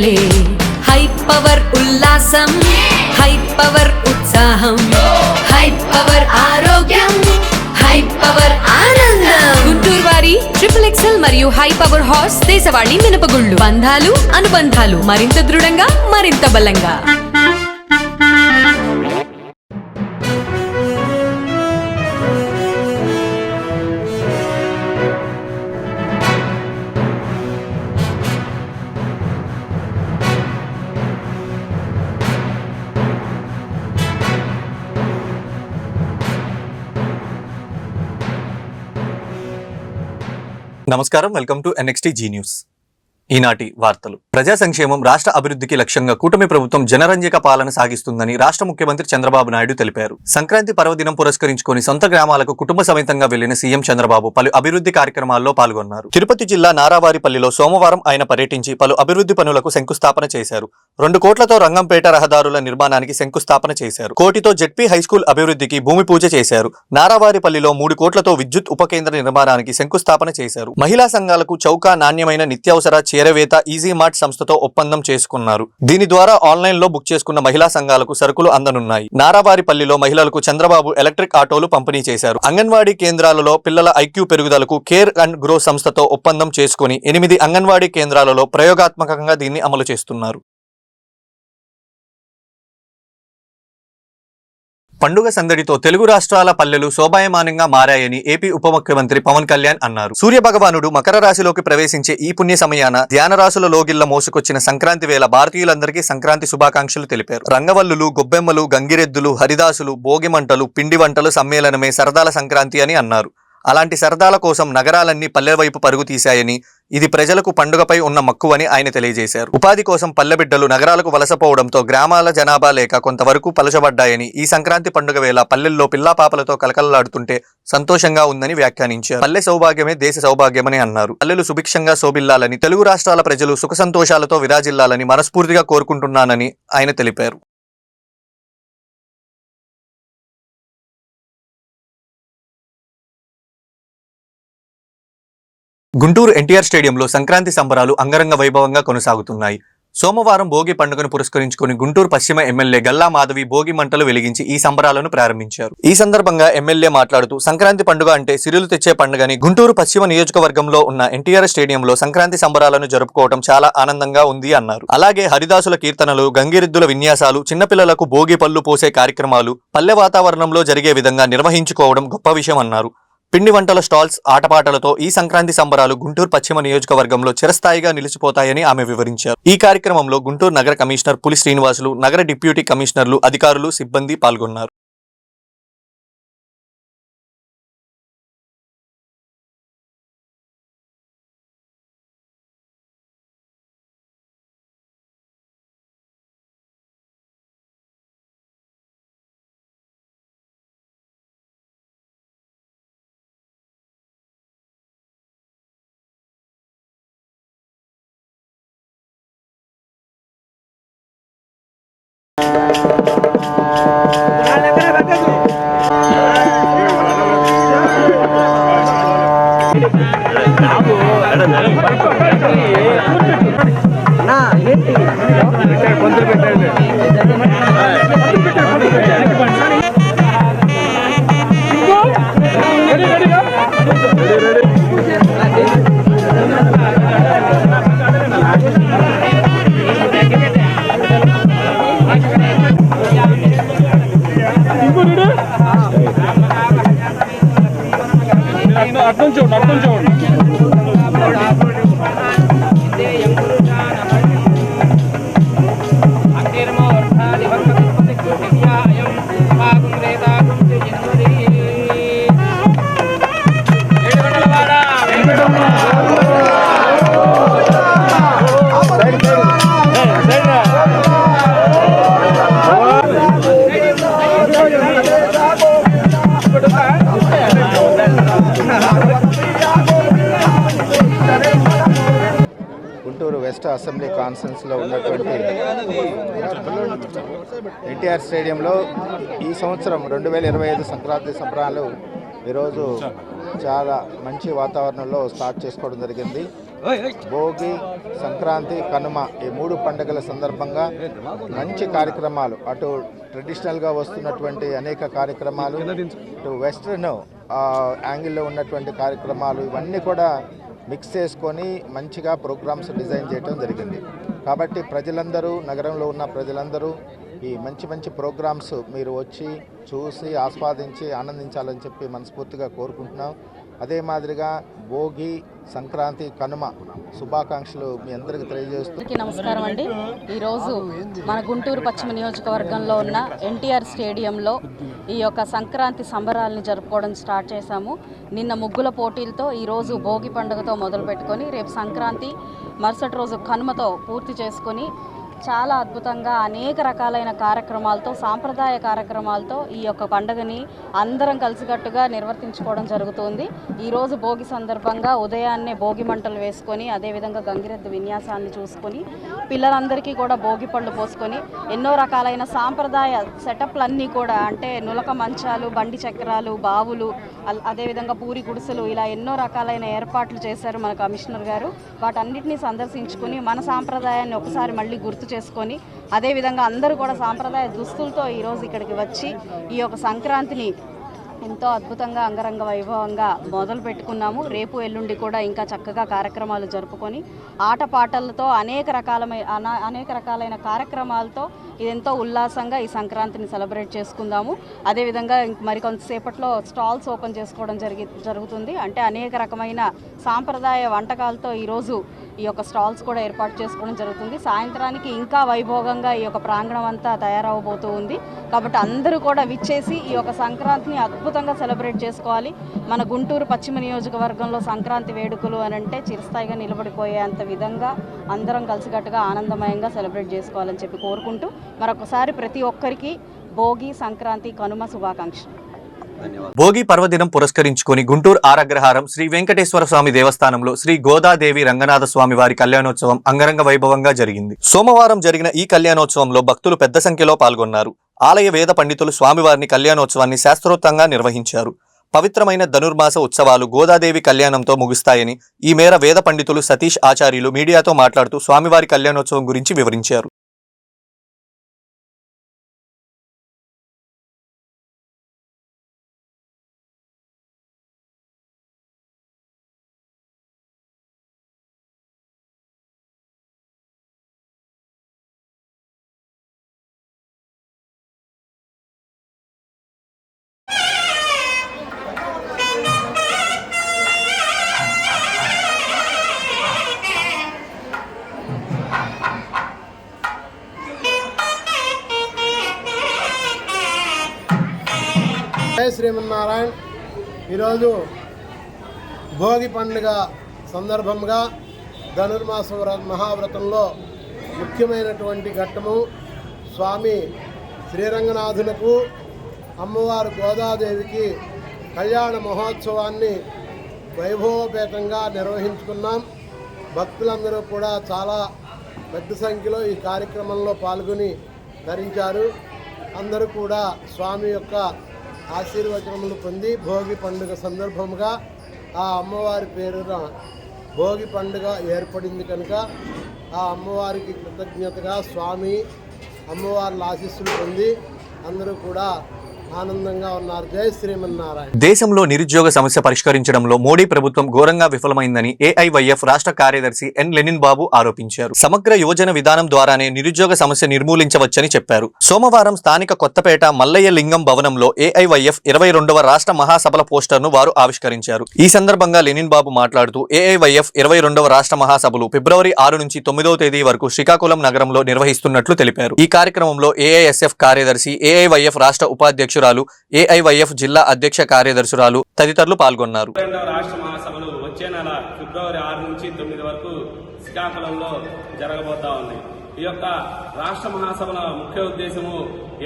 పండగలే high power ఉల్లాసం high power ఉత్సాహం high power ఆరోగ్యం హై పవర్ ఆనందం గుంటూరు వారి XXL మరియు హై పవర్ హార్స్ దేశవాళీ మినపగుళ్ళు బంధాలు అనుబంధాలు మరింత దృఢంగా మరింత బలంగా. నమస్కారం, welcome to NXT G news. ఈనాటి వార్తలు. ప్రజా సంక్షేమం, రాష్ట్ర అభివృద్ధికి లక్ష్యంగా కూటమి ప్రభుత్వం జనరంజక పాలన సాగిస్తుందని రాష్ట్ర ముఖ్యమంత్రి చంద్రబాబు నాయుడు తెలిపారు. సంక్రాంతి పర్వదినం పురస్కరించుకొని సొంత గ్రామాలకు కుటుంబ సమేతంగా వెళ్లిన సీఎం చంద్రబాబు పలు అభివృద్ధి కార్యక్రమాల్లో పాల్గొన్నారు. తిరుపతి జిల్లా నారావారిపల్లిలో సోమవారం ఆయన పర్యటించి పలు అభివృద్ధి పనులకు శంకుస్థాపన చేశారు. 2 కోట్లతో రంగంపేట రహదారుల నిర్మాణానికి శంకుస్థాపన చేశారు. 1 కోటితో జెడ్పీ హైస్కూల్ అభివృద్ధికి భూమి పూజ చేశారు. నారావారిపల్లిలో 3 కోట్లతో విద్యుత్ ఉపకేంద్ర నిర్మాణానికి శంకుస్థాపన చేశారు. మహిళా సంఘాలకు చౌక నాణ్యమైన నిత్యావసర చేరవేత ఈజీ మార్ట్ సంస్థతో ఒప్పందం చేసుకున్నారు. దీని ద్వారా ఆన్లైన్ లో బుక్ చేసుకున్న మహిళా సంఘాలకు సరుకులు అందనున్నాయి. నారావారిపల్లిలో మహిళలకు చంద్రబాబు ఎలక్ట్రిక్ ఆటోలు పంపిణీ చేశారు. అంగన్వాడీ కేంద్రాలలో పిల్లల ఐక్యూ పెరుగుదలకు కేర్ అండ్ గ్రో సంస్థతో ఒప్పందం చేసుకుని 8 అంగన్వాడీ కేంద్రాలలో ప్రయోగాత్మకంగా దీన్ని అమలు చేస్తున్నారు. పండుగ సందడితో తెలుగు రాష్ట్రాల పల్లెలు శోభాయమానంగా మారాయని ఏపీ ఉప ముఖ్యమంత్రి పవన్ కళ్యాణ్ అన్నారు. సూర్య భగవానుడు మకర రాశిలోకి ప్రవేశించే ఈ పుణ్య సమయాన ధ్యాన రాశుల లోగిళ్ల మోసుకొచ్చిన సంక్రాంతి వేళ భారతీయులందరికీ సంక్రాంతి శుభాకాంక్షలు తెలిపారు. రంగవల్లులు, గొబ్బెమ్మలు, గంగిరెద్దులు, హరిదాసులు, భోగి మంటలు, పిండి వంటలు సమ్మేళనమే సరదాల సంక్రాంతి అని అన్నారు. అలాంటి సరదాల కోసం నగరాలన్నీ పల్లె వైపు పరుగు తీశాయని, ఇది ప్రజలకు పండుగపై ఉన్న మక్కువని ఆయన తెలియజేశారు. ఉపాధి కోసం పల్లెబిడ్డలు నగరాలకు వలసపోవడంతో గ్రామాల జనాభా లేక కొంతవరకు పలచబడ్డాయని, ఈ సంక్రాంతి పండుగ వేళ పల్లెల్లో పిల్లాపాపలతో కలకలలాడుతుంటే సంతోషంగా ఉందని వ్యాఖ్యానించారు. పల్లె సౌభాగ్యమే దేశ సౌభాగ్యమని అన్నారు. పల్లెలు సుభిక్షంగా శోభిల్లాలని, తెలుగు రాష్ట్రాల ప్రజలు సుఖ సంతోషాలతో విరాజిల్లాలని మనస్ఫూర్తిగా కోరుకుంటున్నానని ఆయన తెలిపారు. గుంటూరు ఎన్టీఆర్ స్టేడియంలో సంక్రాంతి సంబరాలు అంగరంగ వైభవంగా కొనసాగుతున్నాయి. సోమవారం భోగి పండుగను పురస్కరించుకుని గుంటూరు పశ్చిమ ఎమ్మెల్యే గల్లా మాధవి భోగి మంటలు వెలిగించి ఈ సంబరాలను ప్రారంభించారు. ఈ సందర్భంగా ఎమ్మెల్యే మాట్లాడుతూ, సంక్రాంతి పండుగ అంటే సిరులు తెచ్చే పండుగని, గుంటూరు పశ్చిమ నియోజకవర్గంలో ఉన్న ఎన్టీఆర్ స్టేడియంలో సంక్రాంతి సంబరాలను జరుపుకోవడం చాలా ఆనందంగా ఉంది అన్నారు. అలాగే హరిదాసుల కీర్తనలు, గంగిరెద్దుల విన్యాసాలు, చిన్నపిల్లలకు భోగి పళ్ళు పోసే కార్యక్రమాలు పల్లె వాతావరణంలో జరిగే విధంగా నిర్వహించుకోవడం గొప్ప విషయం అన్నారు. పిండి వంటల స్టాల్స్, ఆటపాటలతో ఈ సంక్రాంతి సంబరాలు గుంటూరు పశ్చిమ నియోజకవర్గంలో చిరస్థాయిగా నిలిచిపోతాయని ఆమె వివరించారు. ఈ కార్యక్రమంలో గుంటూరు నగర కమిషనర్ పులి శ్రీనివాసులు, నగర డిప్యూటీ కమిషనర్లు, అధికారులు, సిబ్బంది పాల్గొన్నారు. వెస్ట్ అసెంబ్లీ కాన్ఫరెన్స్లో ఉన్నటువంటి ఎన్టీఆర్ స్టేడియంలో ఈ సంవత్సరం 2025 సంక్రాంతి సంబరాలు ఈరోజు చాలా మంచి వాతావరణంలో స్టార్ట్ చేసుకోవడం జరిగింది. భోగి, సంక్రాంతి, కనుమ ఈ 3 పండుగల సందర్భంగా మంచి కార్యక్రమాలు, అటు ట్రెడిషనల్గా వస్తున్నటువంటి అనేక కార్యక్రమాలు, ఇటు వెస్ట్రన్ యాంగిల్లో ఉన్నటువంటి కార్యక్రమాలు, ఇవన్నీ కూడా మిక్స్ చేసుకొని మంచిగా ప్రోగ్రామ్స్ డిజైన్ చేయడం జరిగింది. కాబట్టి ప్రజలందరూ, నగరంలో ఉన్న ప్రజలందరూ ఈ మంచి మంచి ప్రోగ్రామ్స్ మీరు వచ్చి చూసి ఆస్వాదించి ఆనందించాలని చెప్పి మనస్ఫూర్తిగా కోరుకుంటున్నాం. అదే మాదిరిగా భోగి, సంక్రాంతి, కనుమ శుభాకాంక్షలు మీ అందరికీ తెలియజేస్తూ. నమస్కారం అండి. ఈరోజు మన గుంటూరు పశ్చిమ నియోజకవర్గంలో ఉన్న ఎన్టీఆర్ స్టేడియంలో ఈ యొక్క సంక్రాంతి సంబరాలని జరుపుకోవడం స్టార్ట్ చేశాము. నిన్న ముగ్గుల పోటీలతో ఈరోజు భోగి పండుగతో మొదలు పెట్టుకొని రేపు సంక్రాంతి, మరుసటి రోజు కనుమతో పూర్తి చేసుకొని చాలా అద్భుతంగా అనేక రకాలైన కార్యక్రమాలతో, సాంప్రదాయ కార్యక్రమాలతో ఈ యొక్క పండుగని అందరం కలిసికట్టుగా నిర్వర్తించుకోవడం జరుగుతుంది. ఈరోజు భోగి సందర్భంగా ఉదయాన్నే భోగి మంటలు వేసుకొని, అదేవిధంగా గంగిరెద్దు విన్యాసాన్ని చూసుకొని, పిల్లలందరికీ కూడా భోగి పళ్ళు పోసుకొని ఎన్నో రకాలైన సాంప్రదాయ సెటప్లన్నీ కూడా, అంటే నులక మంచాలు, బండి చక్రాలు, బావులు, అదేవిధంగా పూరి గుడిసెలు, ఇలా ఎన్నో రకాలైన ఏర్పాట్లు చేశారు మన కమిషనర్ గారు. వాటన్నిటినీ సందర్శించుకొని మన సాంప్రదాయాన్ని ఒకసారి మళ్ళీ గుర్తు చేసుకొని, అదేవిధంగా అందరూ కూడా సాంప్రదాయ దుస్తులతో ఈరోజు ఇక్కడికి వచ్చి ఈ యొక్క సంక్రాంతిని ఎంతో అద్భుతంగా అంగరంగ వైభవంగా మొదలు పెట్టుకున్నాము. రేపు ఎల్లుండి కూడా ఇంకా చక్కగా కార్యక్రమాలు జరుపుకొని ఆటపాటలతో అనేక రకాలైన కార్యక్రమాలతో ఇదెంతో ఉల్లాసంగా ఈ సంక్రాంతిని సెలబ్రేట్ చేసుకుందాము. అదేవిధంగా మరికొంతసేపట్లో స్టాల్స్ ఓపెన్ చేసుకోవడం జరుగుతుంది. అంటే అనేక రకమైన సాంప్రదాయ వంటకాలతో ఈరోజు ఈ యొక్క స్టాల్స్ కూడా ఏర్పాటు చేసుకోవడం జరుగుతుంది. సాయంత్రానికి ఇంకా వైభోగంగా ఈ యొక్క ప్రాంగణం అంతా తయారవబోతూ ఉంది. కాబట్టి అందరూ కూడా విచ్చేసి ఈ యొక్క సంక్రాంతిని అద్భుతంగా సెలబ్రేట్ చేసుకోవాలి. మన గుంటూరు పశ్చిమ నియోజకవర్గంలో సంక్రాంతి వేడుకలు అని అంటే చిరస్థాయిగా నిలబడిపోయేంత విధంగా అందరం కలిసికట్టుగా ఆనందమయంగా సెలబ్రేట్ చేసుకోవాలని చెప్పి కోరుకుంటూ మరొకసారి ప్రతి ఒక్కరికి భోగి, సంక్రాంతి, కనుమ శుభాకాంక్షలు. భోగి పర్వదినం పురస్కరించుకుని గుంటూరు ఆరగ్రహారం శ్రీ వెంకటేశ్వర స్వామి దేవస్థానంలో శ్రీ గోదాదేవి రంగనాథ స్వామి వారి కళ్యాణోత్సవం అంగరంగ వైభవంగా జరిగింది. సోమవారం జరిగిన ఈ కళ్యాణోత్సవంలో భక్తులు పెద్ద సంఖ్యలో పాల్గొన్నారు. ఆలయ వేద పండితులు స్వామివారిని కళ్యాణోత్సవాన్ని శాస్త్రోక్తంగా నిర్వహించారు. పవిత్రమైన ధనుర్మాస ఉత్సవాలు గోదాదేవి కళ్యాణంతో ముగుస్తాయని ఈ మేర వేద పండితులు సతీష్ ఆచార్యులు మీడియాతో మాట్లాడుతూ స్వామివారి కళ్యాణోత్సవం గురించి వివరించారు. జై శ్రీమన్నారాయణ. ఈరోజు భోగి పండుగ సందర్భంగా ధనుర్మాస మహావ్రతంలో ముఖ్యమైనటువంటి ఘట్టము స్వామి శ్రీరంగనాథులకు అమ్మవారు గోదాదేవికి కళ్యాణ మహోత్సవాన్ని వైభవపేతంగా నిర్వహించుకున్నాం. భక్తులందరూ కూడా చాలా పెద్ద సంఖ్యలో ఈ కార్యక్రమంలో పాల్గొని ధరించారు. అందరూ కూడా స్వామి యొక్క ఆశీర్వచనములు పొంది భోగి పండుగ సందర్భంగా ఆ అమ్మవారి పేరున భోగి పండుగ ఏర్పడింది కనుక ఆ అమ్మవారికి కృతజ్ఞతగా స్వామి అమ్మవార్ల ఆశీస్సులు పొంది అందరూ కూడా ఆనందంగా ఉన్నారు. జై శ్రీమన్నారాయణ. దేశంలో నిరుద్యోగ సమస్య పరిష్కరించడంలో మోడీ ప్రభుత్వం ఘోరంగా విఫలమైందని ఏఐవైఎఫ్ రాష్ట్ర కార్యదర్శి ఎన్ లెనిన్ బాబు ఆరోపించారు. సమగ్ర యువజన విధానం ద్వారానే నిరుద్యోగ సమస్య నిర్మూలించవచ్చని చెప్పారు. సోమవారం స్థానిక కొత్తపేట మల్లయ్య లింగం భవనంలో ఏఐవైఎఫ్ 22వ రాష్ట్ర మహాసభల పోస్టర్ను వారు ఆవిష్కరించారు. ఈ సందర్భంగా లెనిన్ బాబు మాట్లాడుతూ ఏఐవైఎఫ్ 22వ రాష్ట్ర మహాసభలు ఫిబ్రవరి 6 నుంచి 9వ తేదీ వరకు శ్రీకాకుళం నగరంలో నిర్వహిస్తున్నట్లు తెలిపారు. ఈ కార్యక్రమంలో ఏఐఎస్ఎఫ్ కార్యదర్శి, ఏఐవైఎఫ్ రాష్ట్ర ఉపాధ్యక్షురాలు, ఏఐవైఎఫ్ జిల్లా అధ్యక్ష కార్యదర్శురాలు తదితరులు పాల్గొన్నారు. రాష్ట్ర మహాసభలు వచ్చే నెల ఫిబ్రవరి 6 నుంచి 9 వరకు శ్రీకాకుళంలో జరగబోతా ఉన్నాయి. ఈ యొక్క రాష్ట్ర మహాసభల ముఖ్య ఉద్దేశము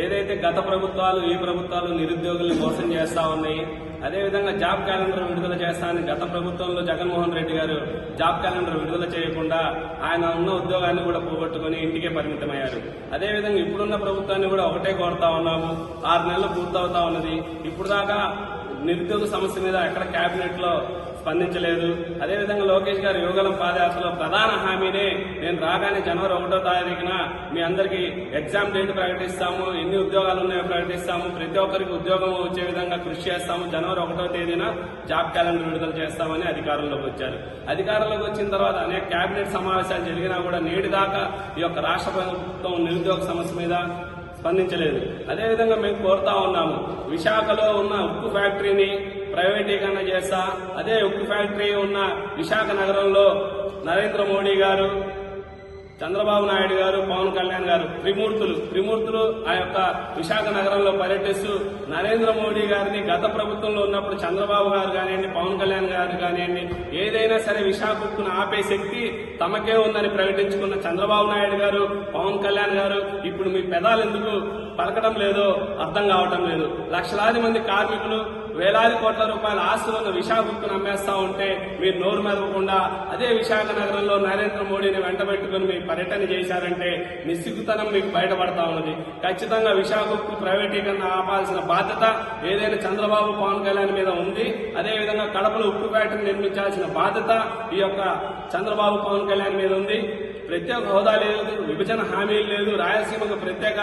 ఏదైతే గత ప్రభుత్వాలు, ఈ ప్రభుత్వాలు నిరుద్యోగుల్ని మోసం చేస్తా ఉన్నాయి, అదేవిధంగా జాబ్ క్యాలెండర్ విడుదల చేస్తానని గత ప్రభుత్వంలో జగన్మోహన్ రెడ్డి గారు జాబ్ క్యాలెండర్ విడుదల చేయకుండా ఆయన ఉన్న ఉద్యోగాన్ని కూడా పోగొట్టుకుని ఇంటికే పరిమితమయ్యారు. అదేవిధంగా ఇప్పుడున్న ప్రభుత్వాన్ని కూడా ఒకటే కోరుతా ఉన్నాము. 6 నెలలు పూర్తవుతా ఉన్నది. ఇప్పుడు దాకా నిరుద్యోగ సమస్య మీద ఎక్కడ కేబినెట్ లో స్పందించలేదు. అదేవిధంగా లోకేష్ గారు యువగలం పాదయాత్రలో ప్రధాన హామీనే నేను రాగానే జనవరి 1వ తారీఖున మీ అందరికీ ఎగ్జామ్ డేట్ ప్రకటిస్తాము, ఎన్ని ఉద్యోగాలు ఉన్నాయో ప్రకటిస్తాము, ప్రతి ఒక్కరికి ఉద్యోగం వచ్చే విధంగా కృషి చేస్తాము, జనవరి 1వ తేదీన జాబ్ క్యాలెండర్ విడుదల చేస్తామని అధికారంలోకి వచ్చారు. అధికారంలోకి వచ్చిన తర్వాత అనేక కేబినెట్ సమావేశాలు జరిగినా కూడా నేటి దాకా ఈ యొక్క రాష్ట్ర ప్రభుత్వం నిరుద్యోగ సమస్య మీద స్పందించలేదు. అదేవిధంగా మేము కోరుతా ఉన్నాము, విశాఖలో ఉన్న ఉక్కు ఫ్యాక్టరీని ప్రైవేటీకరణ చేస్తా, అదే ఉక్కు ఫ్యాక్టరీ ఉన్న విశాఖ నగరంలో నరేంద్ర మోడీ గారు, చంద్రబాబు నాయుడు గారు, పవన్ కళ్యాణ్ గారు త్రిమూర్తులు ఆ యొక్క విశాఖ నగరంలో పర్యటిస్తూ నరేంద్ర మోడీ గారిని గత ప్రభుత్వంలో ఉన్నప్పుడు చంద్రబాబు గారు కానివ్వండి, పవన్ కళ్యాణ్ గారు కానివ్వండి, ఏదైనా సరే విశాఖ ఉక్కును ఆపే శక్తి తమకే ఉందని ప్రకటించుకున్న చంద్రబాబు నాయుడు గారు, పవన్ కళ్యాణ్ గారు ఇప్పుడు మీ పెదాలు ఎందుకు పలకడం లేదో అర్థం కావటం లేదు. లక్షలాది మంది కార్మికులు, వేలాది కోట్ల రూపాయల ఆస్తులను విశాఖ ఉక్కును అమ్మేస్తా ఉంటే మీరు నోరు మెదవకుండా అదే విశాఖ నగరంలో నరేంద్ర మోడీని వెంటబెట్టుకుని మీ పర్యటన చేశారంటే నిస్సిగ్గుతనం మీకు బయటపడతా ఉన్నది. ఖచ్చితంగా విశాఖ ఉక్కు ప్రైవేటీకరణ ఆపాల్సిన బాధ్యత ఏదైనా చంద్రబాబు, పవన్ కళ్యాణ్ మీద ఉంది. అదేవిధంగా కడపలో ఉక్కు ఫ్యాక్టరీ నిర్మించాల్సిన బాధ్యత ఈ యొక్క చంద్రబాబు, పవన్ కళ్యాణ్ మీద ఉంది. ప్రత్యేక హోదా లేదు, విభజన హామీలు లేదు, రాయలసీమకు ప్రత్యేక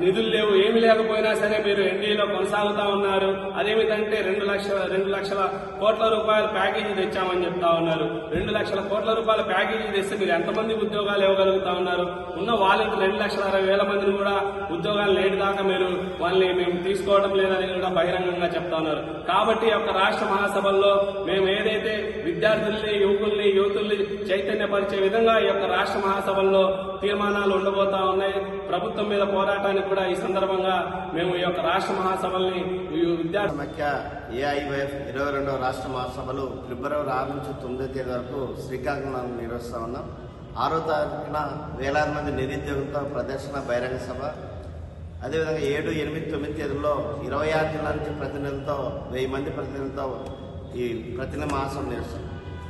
నిధులు లేవు. ఏమి లేకపోయినా సరే మీరు ఎన్డీఏలో కొనసాగుతా ఉన్నారు. అదేమిటంటే 2 లక్షల కోట్ల రూపాయల ప్యాకేజీ తెచ్చామని చెప్తా ఉన్నారు. 2 లక్షల కోట్ల రూపాయల ప్యాకేజీ తెస్తే మీరు ఎంతమంది ఉద్యోగాలు ఇవ్వగలుగుతా ఉన్నారు? ఉన్న వాళ్ళకి 2,60,000 మందిని కూడా ఉద్యోగాలు లేని దాకా మీరు వాళ్ళని మేము తీసుకోవడం లేదని కూడా బహిరంగంగా చెప్తా ఉన్నారు. కాబట్టి ఈ యొక్క రాష్ట్ర మహాసభల్లో మేము ఏదైతే విద్యార్థుల్ని, యువతుల్ని చైతన్యపరిచే విధంగా ఈ యొక్క రాష్ట్ర మహాసభల్లో తీర్మానాలు ఉండబోతా ఉన్నాయి. ప్రభుత్వం మీద పోరాటానికి కూడా ఈ సందర్భంగా మేము ఈ యొక్క రాష్ట్ర మహాసభల్ని విద్యార్థి మధ్య ఏఐవైఎఫ్ 22వ రాష్ట్ర మహాసభలు ఫిబ్రవరి 6 నుంచి 9వ తేదీ వరకు శ్రీకాకుళం నిర్వహిస్తా ఉన్నాం. 6వ తారీఖున వేలాది మంది నిరుద్యోగులతో ప్రదర్శన, బహిరంగ సభ. అదేవిధంగా 7, 8, 9 తేదీల్లో 26 జిల్లాల నుంచి ప్రతినిధులతో 1000 మంది ప్రతినిధులతో ఈ ప్రతినిధి మహాసభ నిర్వహిస్తాం.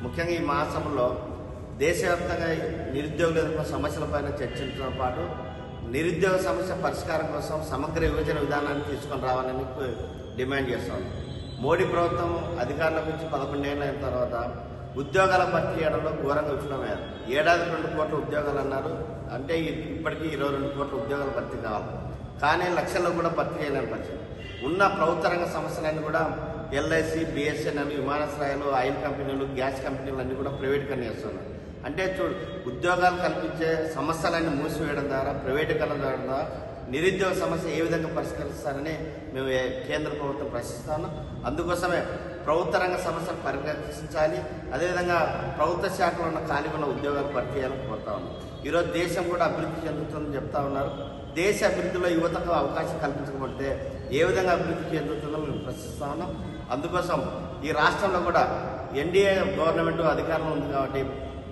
ముఖ్యంగా ఈ మహాసభలో దేశవ్యాప్తంగా నిరుద్యోగుల ఎదుర్కొన్న సమస్యలపైన చర్చించడంతో పాటు నిరుద్యోగ సమస్య పరిష్కారం కోసం సమగ్ర విభజన విధానాన్ని తీసుకొని రావాలని డిమాండ్ చేస్తాం. మోడీ ప్రభుత్వం అధికారంలోకి వచ్చి 11 ఏళ్ళు అయిన తర్వాత ఉద్యోగాల భర్తీ చేయడంలో ఘోరంగా విఫలమయ్యారు. ఏడాది 2 కోట్ల ఉద్యోగాలు అన్నారు. అంటే ఇప్పటికీ 22 కోట్ల ఉద్యోగాలు భర్తీ కావాలి. కానీ లక్షల్లో కూడా భర్తీ చేయలేని పరిస్థితి. ఉన్న ప్రభుత్వ రంగ సమస్యలన్నీ కూడా ఎల్ఐసి, బిఎస్ఎన్ఎల్, విమానాశ్రయాలు, ఆయిల్ కంపెనీలు, గ్యాస్ కంపెనీలు అన్నీ కూడా ప్రైవేటీకరణ చేస్తున్నారు. అంటే ఉద్యోగాలు కల్పించే సమస్యలన్నీ మూసివేయడం ద్వారా, ప్రైవేటీకరణ ద్వారా నిరుద్యోగ సమస్య ఏ విధంగా పరిష్కరిస్తారని మేము కేంద్ర ప్రభుత్వం ప్రశ్నిస్తా ఉన్నాం. అందుకోసమే ప్రభుత్వ రంగ సమస్యలు పరిరక్షించాలి. అదేవిధంగా ప్రభుత్వ శాఖలో ఉన్న ఖాళీగా ఉన్న ఉద్యోగాలు భర్తీ చేయాలని కోరుతా ఉన్నాం. ఈరోజు దేశం కూడా అభివృద్ధి చెందుతుందని చెప్తా ఉన్నారు. దేశ అభివృద్ధిలో యువతకు అవకాశం కల్పించకపోతే ఏ విధంగా అభివృద్ధి చెందుతుందో మేము ప్రశ్నిస్తా ఉన్నాం. అందుకోసం ఈ రాష్ట్రంలో కూడా ఎన్డీఏ గవర్నమెంట్ అధికారంలో ఉంది కాబట్టి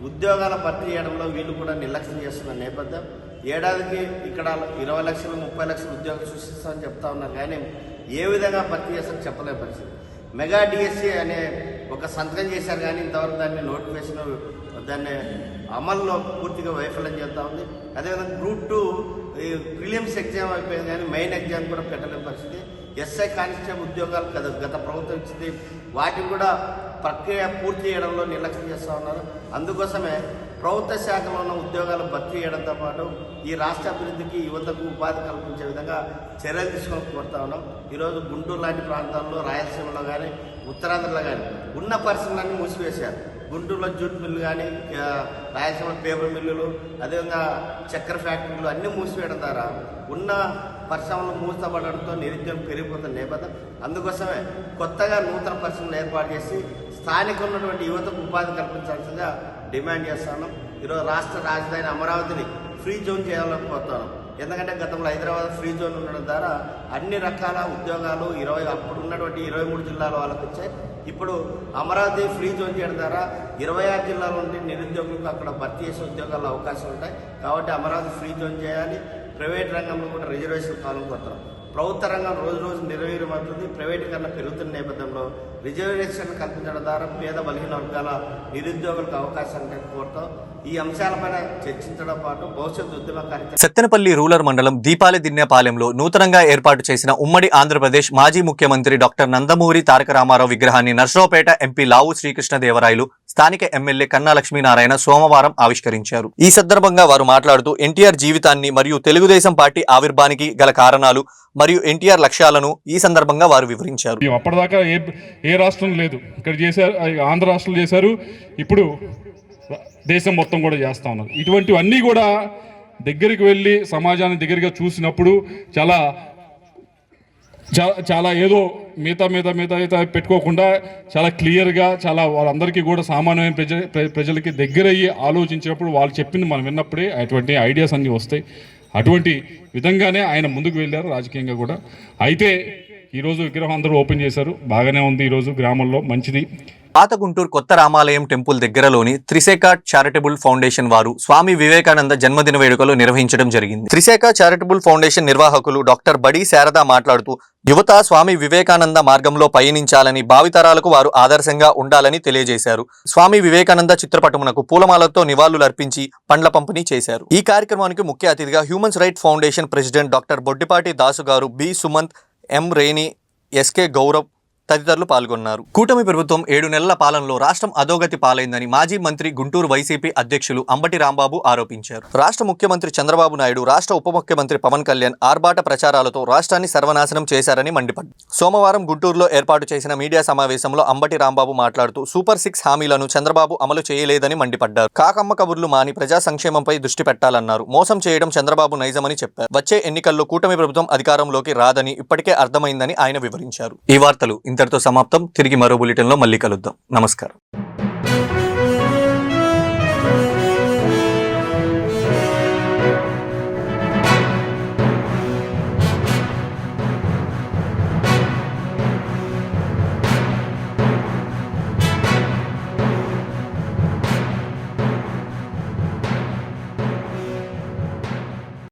ఉద్యోగాల భర్తీ చేయడంలో వీళ్ళు కూడా నిర్లక్ష్యం చేస్తున్న నేపథ్యం. ఏడాదికి ఇక్కడ 20 లక్షలు, 30 లక్షల ఉద్యోగాలు సృష్టిస్తామని చెప్తా ఉన్నారు. కానీ ఏ విధంగా భర్తీ చేస్తారో చెప్పలేని పరిస్థితి. మెగా డిఎస్సీ అనే ఒక సంతకం చేశారు, కానీ ఇంతవరకు దాన్ని నోటిఫికేషన్, దాన్ని అమల్లో పూర్తిగా వైఫల్యం చేస్తూ ఉంది. అదేవిధంగా గ్రూప్ 2 ప్రిలిమ్స్ ఎగ్జామ్ అయిపోయింది, కానీ మెయిన్ ఎగ్జామ్ కూడా పెట్టలేని పరిస్థితి. ఎస్ఐ, కానిస్టేబుల్ ఉద్యోగాలు గత ప్రభుత్వం ఇచ్చింది, వాటిని కూడా ప్రక్రియ పూర్తి చేయడంలో నిర్లక్ష్యం చేస్తూ ఉన్నారు. అందుకోసమే ప్రభుత్వ శాఖలో ఉన్న ఉద్యోగాలు భర్తీ చేయడంతో పాటు ఈ రాష్ట్ర అభివృద్ధికి, యువతకు ఉపాధి కల్పించే విధంగా చర్యలు తీసుకొని కోరుతా ఉన్నాం. ఈరోజు గుంటూరు లాంటి ప్రాంతాల్లో, రాయలసీమలో కానీ, ఉత్తరాంధ్రలో కానీ ఉన్న పరిశ్రమలన్నీ మూసివేశారు. గుంటూరులో జూట్ మిల్లు కానీ, రాయలసీమలో పేపర్ మిల్లులు, అదేవిధంగా చక్కెర ఫ్యాక్టరీలు అన్నీ మూసివేయడం ద్వారా ఉన్న పరిశ్రమలు మూతపడడంతో నిరుద్యోగం పెరిగిపోతున్న నేపథ్యం. అందుకోసమే కొత్తగా నూతన పరిశ్రమలు ఏర్పాటు చేసి స్థానికంగా ఉన్నటువంటి యువతకు ఉపాధి కల్పించాల్సిందిగా డిమాండ్ చేస్తాను. ఈరోజు రాష్ట్ర రాజధాని అమరావతిని ఫ్రీ జోన్ చేయాలని కోరుతాను. ఎందుకంటే గతంలో హైదరాబాద్ ఫ్రీ జోన్ ఉండడం ద్వారా అన్ని రకాల ఉద్యోగాలు అప్పుడు ఉన్నటువంటి 23 జిల్లాల వాళ్ళకు వచ్చాయి. ఇప్పుడు అమరావతి ఫ్రీ జోన్ చేయడం ద్వారా 26 జిల్లాల నుండి నిరుద్యోగులకు అక్కడ భర్తీ చేసే ఉద్యోగాల అవకాశాలు ఉంటాయి. కాబట్టి అమరావతి ఫ్రీ జోన్ చేయాలి. ప్రైవేట్ రంగంలో కూడా రిజర్వేషన్ కాలం కోరుతాం. ప్రభుత్వ రంగం రోజు రోజు నిర్వీర్యమవుతుంది. ప్రైవేటీకరణ పెరుగుతున్న నేపథ్యంలో రిజర్వేషన్ కల్పించడం ద్వారా పేద, బలహీన వర్గాల నిరుద్యోగులకు అవకాశాన్ని కోరుతాం. ఈ అంశాలపైన చర్చించడం పాటు భవిష్యత్ ఉద్యమ కార్యక్రమం సత్తెనపల్లి రూరల్ మండలం దీపాలదిన్నెపాలెంలో నూతనంగా ఏర్పాటు చేసిన ఉమ్మడి ఆంధ్రప్రదేశ్ మాజీ ముఖ్యమంత్రి డాక్టర్ నందమూరి తారక రామారావు విగ్రహాన్ని నర్సరావుపేట ఎంపీ లావు శ్రీకృష్ణదేవరాయలు స్థానిక ఎమ్మెల్యే కన్నా లక్ష్మీనారాయణ సోమవారం ఆవిష్కరించారు. ఈ సందర్భంగా వారు మాట్లాడుతూ ఎన్టీఆర్ జీవితాన్ని మరియు తెలుగుదేశం పార్టీ ఆవిర్భానికి గల కారణాలు మరియు ఎన్టీఆర్ లక్ష్యాలను ఈ సందర్భంగా వారు వివరించారు. అప్పటిదాకా ఏ రాష్ట్రం లేదు, ఇక్కడ చేశారు, ఆంధ్ర రాష్ట్రం చేశారు, ఇప్పుడు దేశం మొత్తం కూడా చేస్తూ ఉన్నారు. ఇటువంటివన్నీ కూడా దగ్గరికి వెళ్ళి సమాజాన్ని దగ్గరగా చూసినప్పుడు చాలా ఏదో మిగతా పెట్టుకోకుండా చాలా క్లియర్గా చాలా వాళ్ళందరికీ కూడా సామాన్యమైన ప్రజలకి దగ్గరయ్యి ఆలోచించినప్పుడు వాళ్ళు చెప్పింది మనం విన్నప్పుడే అటువంటి ఐడియాస్ అన్నీ వస్తాయి. అటువంటి విధంగానే ఆయన ముందుకు వెళ్ళారు రాజకీయంగా కూడా. అయితే ఈరోజు విగ్రహం అందరూ ఓపెన్ చేశారు, బాగానే ఉంది. ఈరోజు గ్రామంలో మంచిది. పాత గుంటూరు కొత్త రామాలయం టెంపుల్ దగ్గరలోని త్రిశేఖ చారిటబుల్ ఫౌండేషన్ వారు స్వామి వివేకానంద జన్మదిన వేడుకలు నిర్వహించడం జరిగింది. త్రిశేఖ చారిటబుల్ ఫౌండేషన్ నిర్వాహకులు డాక్టర్ బడి శారద మాట్లాడుతూ యువత స్వామి వివేకానంద మార్గంలో పయనించాలని, భావితరాలకు వారు ఆదర్శంగా ఉండాలని తెలియజేశారు. స్వామి వివేకానంద చిత్రపటమునకు పూలమాలతో నివాళులర్పించి పండ్ల పంపిణీ చేశారు. ఈ కార్యక్రమానికి ముఖ్య అతిథిగా humans right foundation president doctor Boddipati Dasu గారు, B Sumanth, M Reni, SK Gaurav తదితరులు పాల్గొన్నారు. కూటమి ప్రభుత్వం 7 నెలల పాలనలో రాష్ట్రం అధోగతి పాలైందని మాజీ మంత్రి గుంటూరు వైసీపీ అధ్యక్షులు అంబటి రాంబాబు ఆరోపించారు. రాష్ట్ర ముఖ్యమంత్రి చంద్రబాబు నాయుడు, రాష్ట్ర ఉప ముఖ్యమంత్రి పవన్ కళ్యాణ్ ఆర్భాట ప్రచారాలతో రాష్ట్రాన్ని సర్వనాశనం చేశారని మండిపడ్డారు. సోమవారం గుంటూరులో ఏర్పాటు చేసిన మీడియా సమావేశంలో అంబటి రాంబాబు మాట్లాడుతూ సూపర్ 6 హామీలను చంద్రబాబు అమలు చేయలేదని మండిపడ్డారు. కాకమ్మ కబుర్లు మాని ప్రజా సంక్షేమంపై దృష్టి పెట్టాలన్నారు. మోసం చేయడం చంద్రబాబు నైజమని చెప్పారు. వచ్చే ఎన్నికల్లో కూటమి ప్రభుత్వం అధికారంలోకి రాదని ఇప్పటికే అర్థమైందని ఆయన వివరించారు. ఈ వార్తలు ఇంతటితో సమాప్తం. తిరిగి మరో బులెటిన్లో మళ్ళీ కలుద్దాం. నమస్కారం.